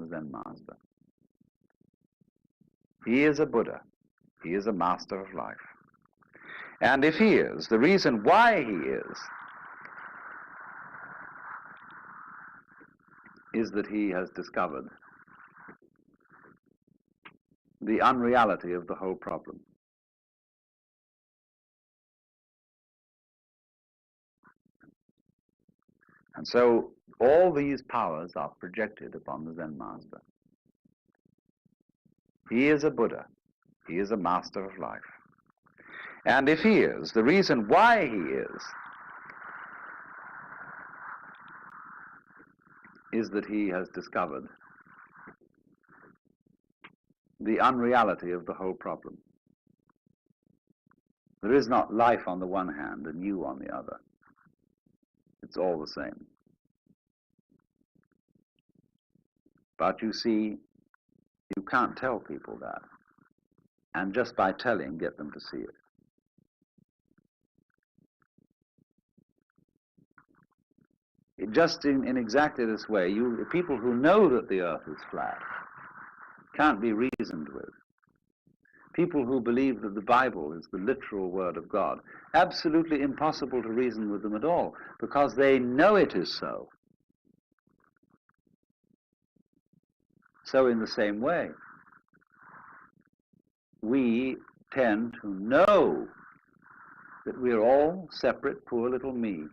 the Zen master. He is a Buddha. He is a master of life. And if he is, the reason why he is that he has discovered the unreality of the whole problem. And so all these powers are projected upon the Zen master. He is a Buddha. He is a master of life. And if he is, the reason why he is that he has discovered the unreality of the whole problem. There is not life on the one hand and you on the other. It's all the same. But you see, you can't tell people that. And just by telling, get them to see it. Just in exactly this way, people who know that the earth is flat can't be reasoned with. People who believe that the Bible is the literal word of God, absolutely impossible to reason with them at all, because they know it is so. So in the same way, we tend to know that we're all separate, poor little me,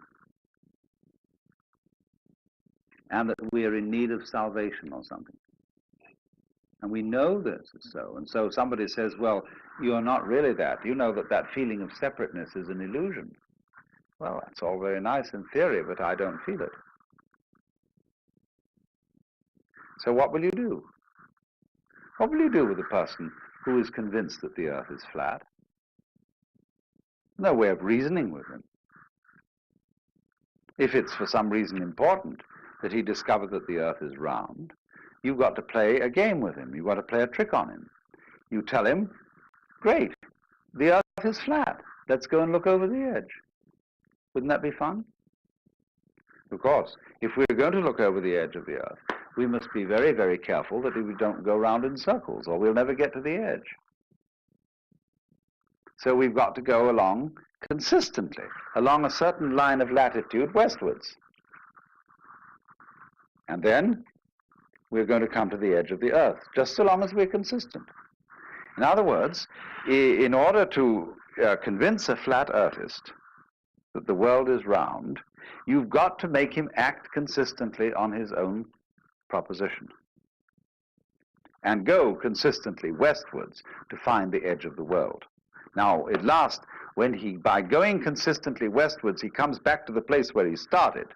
and that we are in need of salvation or something. And we know this is so. And so somebody says, well, you're not really that. You know that that feeling of separateness is an illusion. Well, that's all very nice in theory, but I don't feel it. So what will you do? What will you do with a person who is convinced that the earth is flat? No way of reasoning with him. If it's for some reason important that he discovered that the earth is round, you've got to play a game with him. You've got to play a trick on him. You tell him, great, the earth is flat. Let's go and look over the edge. Wouldn't that be fun? Of course, if we're going to look over the edge of the earth, we must be very, very careful that we don't go round in circles, or we'll never get to the edge. So we've got to go along consistently, along a certain line of latitude westwards. And then we're going to come to the edge of the earth, just so long as we're consistent. In other words, in order to convince a flat earthist that the world is round, you've got to make him act consistently on his own proposition and go consistently westwards to find the edge of the world. Now, at last, by going consistently westwards, he comes back to the place where he started.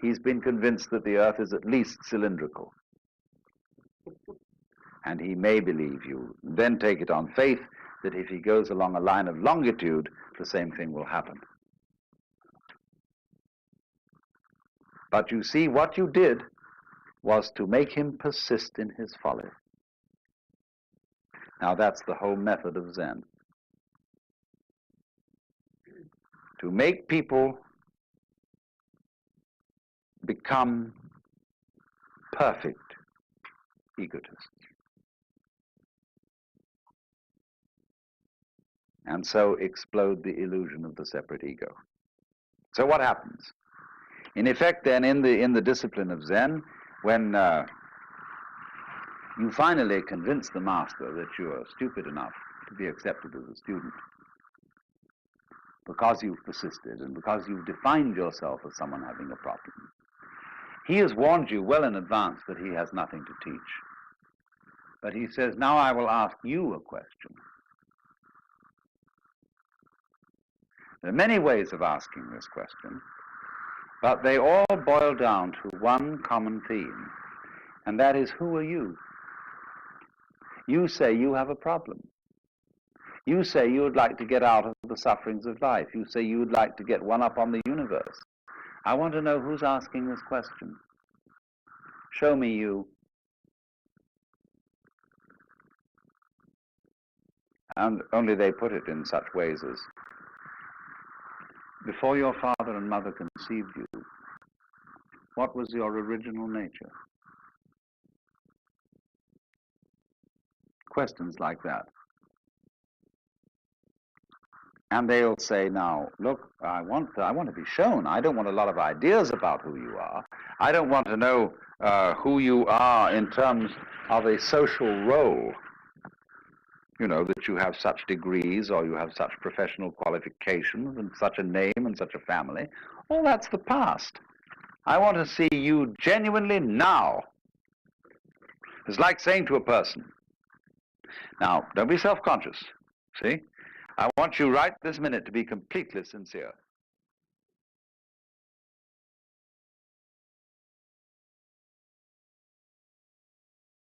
He's been convinced that the earth is at least cylindrical. And he may believe you. Then take it on faith that if he goes along a line of longitude, the same thing will happen. But you see, what you did was to make him persist in his folly. Now that's the whole method of Zen. To make people become perfect egotists. And so explode the illusion of the separate ego. So what happens? In effect, then, in the discipline of Zen, when you finally convince the master that you are stupid enough to be accepted as a student, because you've persisted and because you've defined yourself as someone having a problem, he has warned you well in advance that he has nothing to teach. But he says, now I will ask you a question. There are many ways of asking this question, but they all boil down to one common theme, and that is, who are you? You say you have a problem. You say you would like to get out of the sufferings of life. You say you would like to get one up on the universe. I want to know who's asking this question. Show me you. And only they put it in such ways as, before your father and mother conceived you, what was your original nature? questions like that. And they'll say, now, look, I want to be shown. I don't want a lot of ideas about who you are. I don't want to know who you are in terms of a social role. You know, that you have such degrees or you have such professional qualifications and such a name and such a family. All that's the past. I want to see you genuinely now. It's like saying to a person, now, don't be self-conscious, see? I want you right this minute to be completely sincere.